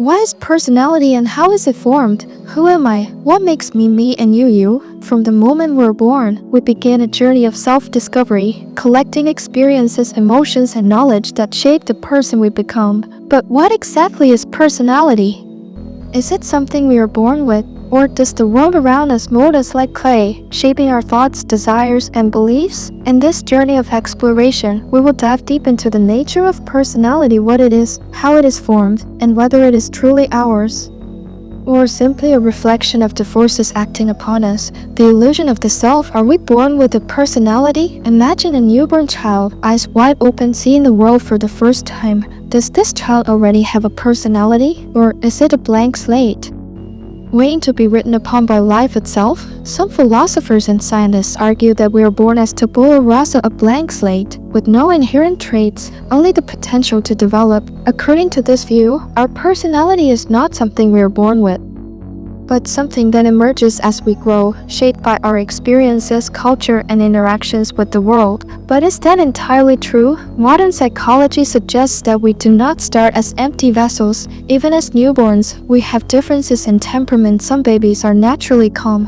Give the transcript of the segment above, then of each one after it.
What is personality and how is it formed? Who am I? What makes me me and you? From the moment we're born, we begin a journey of self-discovery, collecting experiences, emotions, and knowledge that shape the person we become. But what exactly is personality? Is it something we are born with, or does the world around us mold us like clay, shaping our thoughts, desires, and beliefs? In this journey of exploration, we will dive deep into the nature of personality, what it is, how it is formed, and whether it is truly ours, or simply a reflection of the forces acting upon us. The illusion of the self. Are we born with a personality? Imagine a newborn child, eyes wide open, seeing the world for the first time. Does this child already have a personality, or is it a blank slate, waiting to be written upon by life itself? Some philosophers and scientists argue that we are born as tabula rasa, a blank slate, with no inherent traits, only the potential to develop. According to this view, our personality is not something we are born with, but something that emerges as we grow, shaped by our experiences, culture, and interactions with the world. But is that entirely true? Modern psychology suggests that we do not start as empty vessels. Even as newborns, we have differences in temperament. Some babies are naturally calm,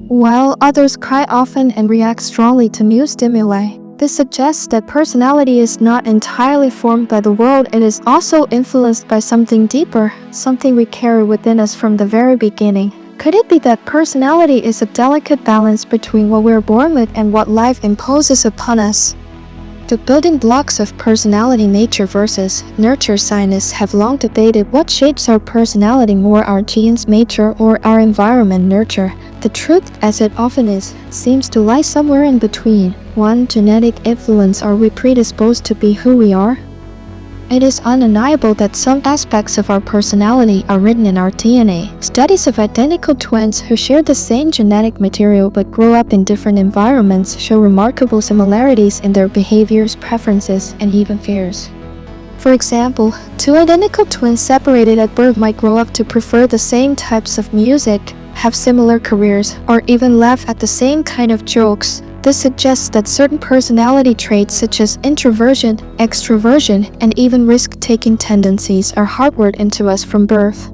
while others cry often and react strongly to new stimuli. This suggests that personality is not entirely formed by the world, it is also influenced by something deeper, something we carry within us from the very beginning. Could it be that personality is a delicate balance between what we're born with and what life imposes upon us? The building blocks of personality, nature versus nurture. Scientists have long debated what shapes our personality more, our genes, nature, or our environment, nurture. The truth, as it often is, seems to lie somewhere in between. 1. Genetic influence. Are we predisposed to be who we are? It is undeniable that some aspects of our personality are written in our DNA. Studies of identical twins who share the same genetic material but grow up in different environments show remarkable similarities in their behaviors, preferences, and even fears. For example, two identical twins separated at birth might grow up to prefer the same types of music, have similar careers, or even laugh at the same kind of jokes. This suggests that certain personality traits such as introversion, extroversion, and even risk-taking tendencies are hardwired into us from birth.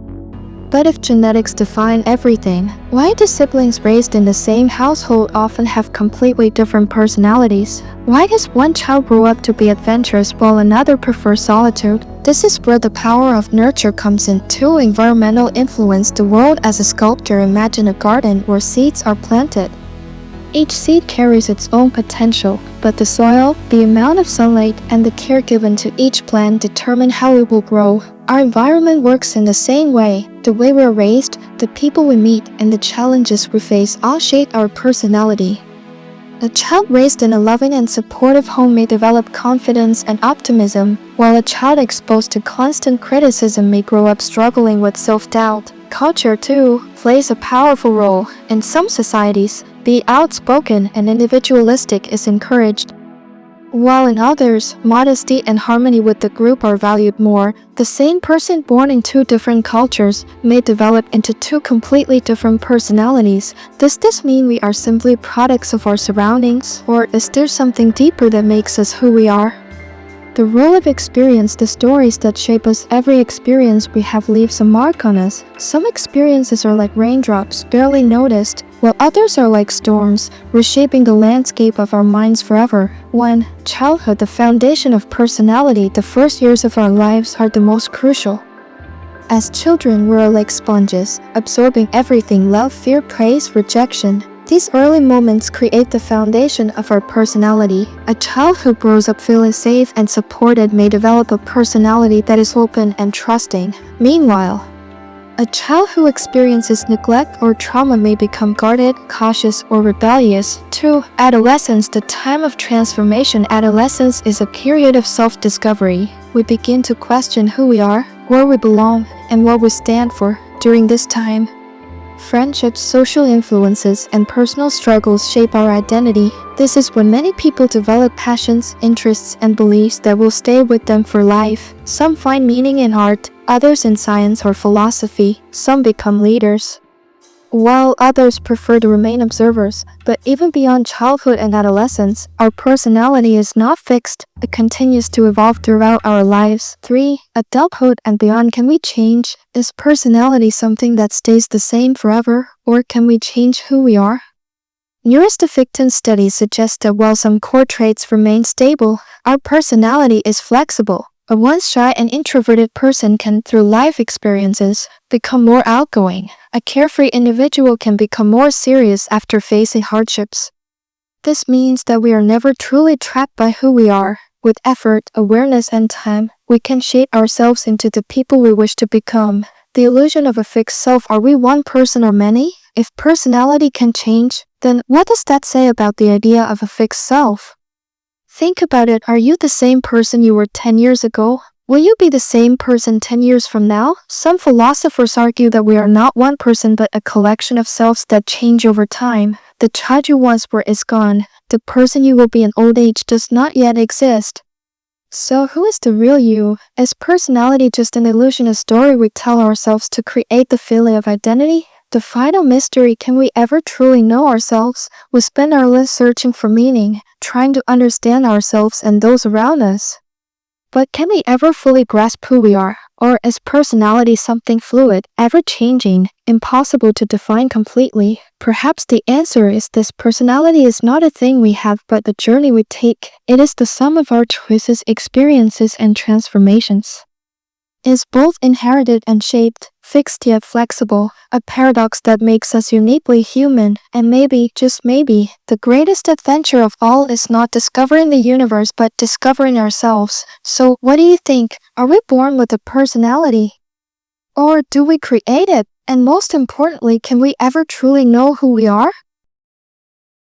But if genetics define everything, why do siblings raised in the same household often have completely different personalities? Why does one child grow up to be adventurous while another prefers solitude? This is where the power of nurture comes in. 2. Environmental influence. The world as a sculptor. Imagine a garden where seeds are planted. Each seed carries its own potential, but the soil, the amount of sunlight, and the care given to each plant determine how it will grow. Our environment works in the same way. The way we're raised, the people we meet, and the challenges we face all shape our personality. A child raised in a loving and supportive home may develop confidence and optimism, while a child exposed to constant criticism may grow up struggling with self-doubt. Culture, too, plays a powerful role. In some societies, being outspoken and individualistic is encouraged, while in others, modesty and harmony with the group are valued more. The same person born in two different cultures may develop into two completely different personalities. Does this mean we are simply products of our surroundings, or is there something deeper that makes us who we are? The role of experience. The stories that shape us. Every experience we have leaves a mark on us. Some experiences are like raindrops, barely noticed, while others are like storms, reshaping the landscape of our minds forever. 1. Childhood. The foundation of personality. The first years of our lives are the most crucial. As children, we are like sponges, absorbing everything: love, fear, praise, rejection. These early moments create the foundation of our personality. A child who grows up feeling safe and supported may develop a personality that is open and trusting. Meanwhile, a child who experiences neglect or trauma may become guarded, cautious, or rebellious. 2. Adolescence. The time of transformation. Adolescence is a period of self-discovery. We begin to question who we are, where we belong, and what we stand for. During this time, friendships, social influences, and personal struggles shape our identity. This is when many people develop passions, interests, and beliefs that will stay with them for life. Some find meaning in art, others in science or philosophy. Some become leaders, while others prefer to remain observers. But even beyond childhood and adolescence, our personality is not fixed. It continues to evolve throughout our lives. 3. Adulthood and beyond. Can we change? Is personality something that stays the same forever, or can we change who we are? Neuroaffective studies suggest that while some core traits remain stable, our personality is flexible. A once shy and introverted person can, through life experiences, become more outgoing. A carefree individual can become more serious after facing hardships. This means that we are never truly trapped by who we are. With effort, awareness, and time, we can shape ourselves into the people we wish to become. The illusion of a fixed self. Are we one person or many? If personality can change, then what does that say about the idea of a fixed self? Think about it. Are you the same person you were 10 years ago? Will you be the same person 10 years from now? Some philosophers argue that we are not one person but a collection of selves that change over time. The child you once were is gone. The person you will be in old age does not yet exist. So who is the real you? Is personality just an illusion, a story we tell ourselves to create the feeling of identity? The final mystery, can we ever truly know ourselves? We spend our lives searching for meaning, trying to understand ourselves and those around us. But can we ever fully grasp who we are? Or is personality something fluid, ever-changing, impossible to define completely? Perhaps the answer is this: personality is not a thing we have but the journey we take. It is the sum of our choices, experiences, and transformations. It is both inherited and shaped, fixed yet flexible, a paradox that makes us uniquely human. And maybe, just maybe, the greatest adventure of all is not discovering the universe but discovering ourselves. So, what do you think? Are we born with a personality? Or do we create it? And most importantly, can we ever truly know who we are?